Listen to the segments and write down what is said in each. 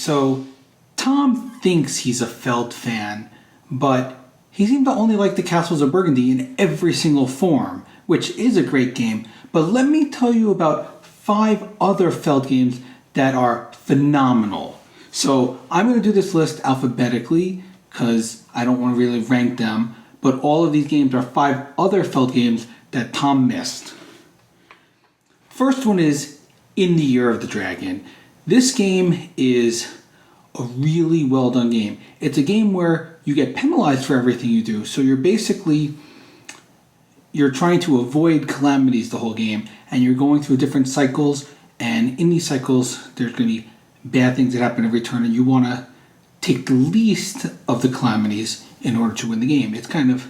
so Tom thinks he's a Feld fan, but he seemed to only like the Castles of Burgundy in every single form, which is a great game. But let me tell you about 5 other Feld games that are phenomenal. So I'm going to do this list alphabetically because I don't want to really rank them, but all of these games are 5 other Feld games that Tom missed. First one is In the Year of the Dragon. This game is a really well done game. It's a game where you get penalized for everything you do. So you're trying to avoid calamities the whole game, and you're going through different cycles, and in these cycles there's going to be bad things that happen every turn, and you want to take the least of the calamities in order to win the game. It's kind of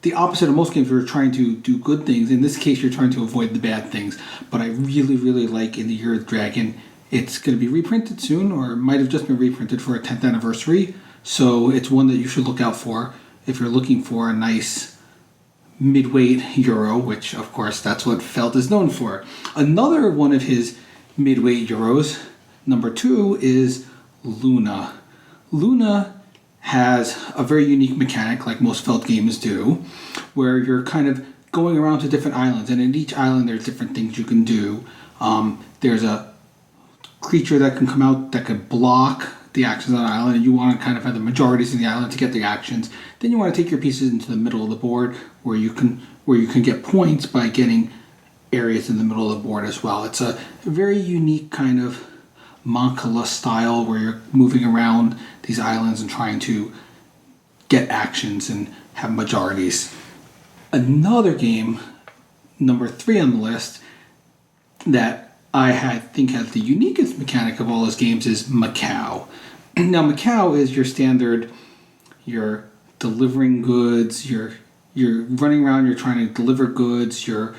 the opposite of most games where you're trying to do good things. In this case, you're trying to avoid the bad things. But I really, really like In the Year of the Dragon. It's going to be reprinted soon, or it might have just been reprinted for a 10th anniversary. So it's one that you should look out for if you're looking for a nice midweight Euro, which of course that's what Feld is known for. Another one of his midweight Euros, number 2, is Luna. Luna has a very unique mechanic, like most Feld games do, where you're kind of going around to different islands, and in each island there's different things you can do. There's a creature that can come out that could block the actions on the island, and you want to kind of have the majorities in the island to get the actions. Then you want to take your pieces into the middle of the board where you can get points by getting areas in the middle of the board as well. It's a very unique kind of Mancala style where you're moving around these islands and trying to get actions and have majorities. Another game, number 3 on the list, that I think has the uniquest mechanic of all his games is Macau. Now Macau is your standard, you're delivering goods, you're running around, you're trying to deliver goods, you're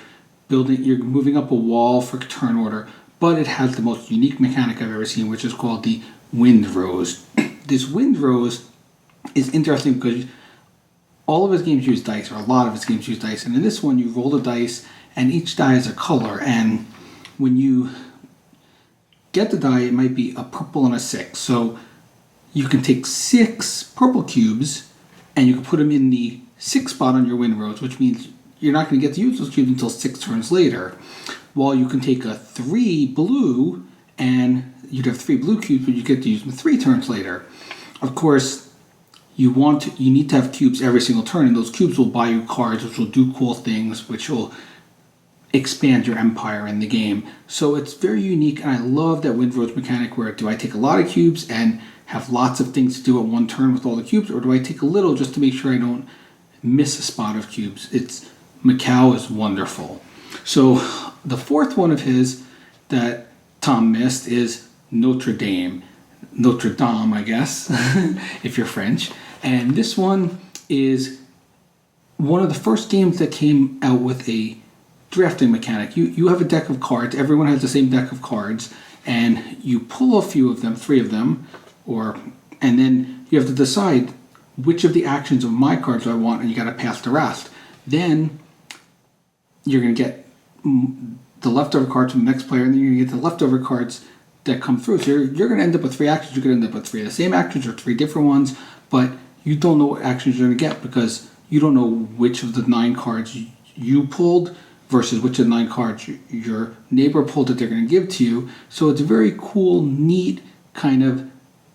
moving up a wall for turn order, but it has the most unique mechanic I've ever seen, which is called the Wind Rose. This Wind Rose is interesting because all of his games use dice, or a lot of his games use dice, and in this one you roll the dice and each die is a color, and when you get the die, it might be a purple and a 6. So you can take 6 purple cubes and you can put them in the 6th spot on your Wind Rose, which means you're not going to get to use those cubes until 6 turns later. While you can take a 3 blue and you'd have 3 blue cubes, but you get to use them 3 turns later. Of course, you need to have cubes every single turn, and those cubes will buy you cards, which will do cool things, which will expand your empire in the game. So it's very unique, and I love that Wind Rose mechanic where do I take a lot of cubes and have lots of things to do at one turn with all the cubes, or do I take a little just to make sure I don't miss a spot of cubes? Macau is wonderful. So the 4th one of his that Tom missed is Notre Dame, I guess, if you're French. And this one is one of the first games that came out with a drafting mechanic. You have a deck of cards, everyone has the same deck of cards, and you pull a few of them, 3 of them, and then you have to decide which of the actions of my cards do I want, and you got to pass the rest. Then you're going to get the leftover cards from the next player, and then you're going to get the leftover cards that come through. So you're going to end up with 3 actions. You could end up with 3 of the same actions or 3 different ones, but you don't know what actions you're going to get because you don't know which of the 9 cards you pulled versus which of the 9 cards your neighbor pulled that they're going to give to you. So it's a very cool, neat kind of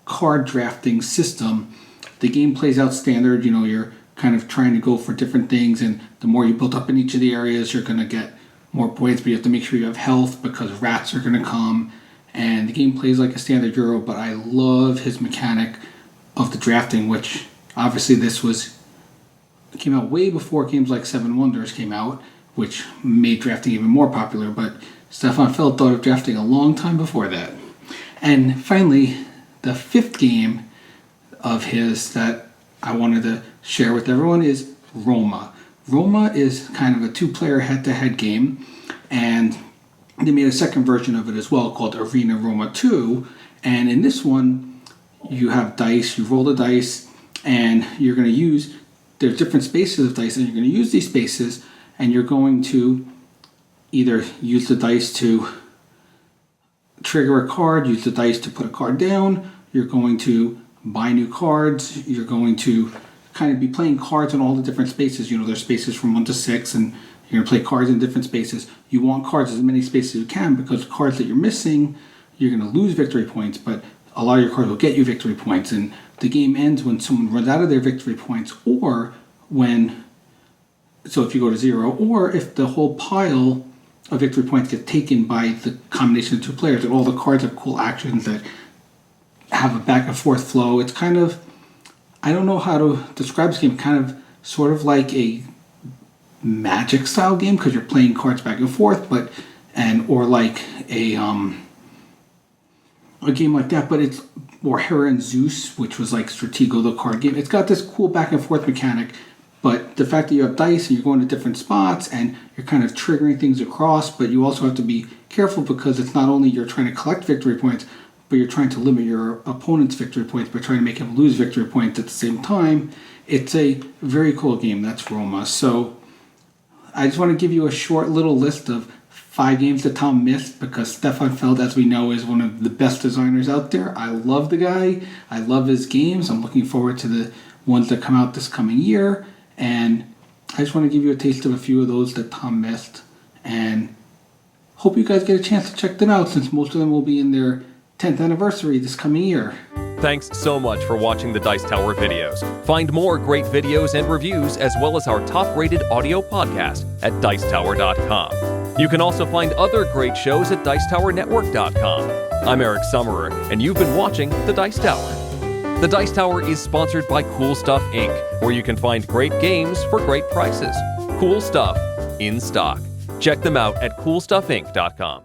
card drafting system. The game plays out standard. You're kind of trying to go for different things, and the more you build up in each of the areas, you're going to get more points, but you have to make sure you have health because rats are going to come. And the game plays like a standard Euro, but I love his mechanic of the drafting, which obviously came out way before games like Seven Wonders came out, which made drafting even more popular, but Stefan Feld thought of drafting a long time before that. And finally, the 5th game of his that I wanted to share with everyone is Roma. Roma is kind of a 2-player head-to-head game, and they made a second version of it as well called Arena Roma 2, and in this one you have dice, you roll the dice, and you're going to use, there's different spaces of dice, and you're going to use these spaces, and you're going to either use the dice to trigger a card, use the dice to put a card down, you're going to buy new cards, you're going to kind of be playing cards in all the different spaces. There's spaces from 1 to 6, and you're going to play cards in different spaces. You want cards as many spaces as you can, because cards that you're missing, you're going to lose victory points, but a lot of your cards will get you victory points, and the game ends when someone runs out of their victory points, or if you go to 0, or if the whole pile of victory points get taken by the combination of 2 players, and all the cards have cool actions that have a back and forth flow. It's kind of, I don't know how to describe this game, kind of sort of like a Magic style game, because you're playing cards back and forth, or like a game like that, but it's more Hera and Zeus, which was like Stratego, the card game. It's got this cool back and forth mechanic, but the fact that you have dice and you're going to different spots and you're kind of triggering things across, but you also have to be careful, because it's not only you're trying to collect victory points, but you're trying to limit your opponent's victory points by trying to make him lose victory points at the same time. It's a very cool game. That's Roma. So I just want to give you a short little list of 5 games that Tom missed, because Stefan Feld, as we know, is one of the best designers out there. I love the guy. I love his games. I'm looking forward to the ones that come out this coming year. And I just want to give you a taste of a few of those that Tom missed. And hope you guys get a chance to check them out, since most of them will be in their 10th anniversary this coming year. Thanks so much for watching the Dice Tower videos. Find more great videos and reviews, as well as our top-rated audio podcast at Dicetower.com. You can also find other great shows at DicetowerNetwork.com. I'm Eric Summerer, and you've been watching The Dice Tower. The Dice Tower is sponsored by Cool Stuff Inc., where you can find great games for great prices. Cool stuff in stock. Check them out at CoolStuffInc.com.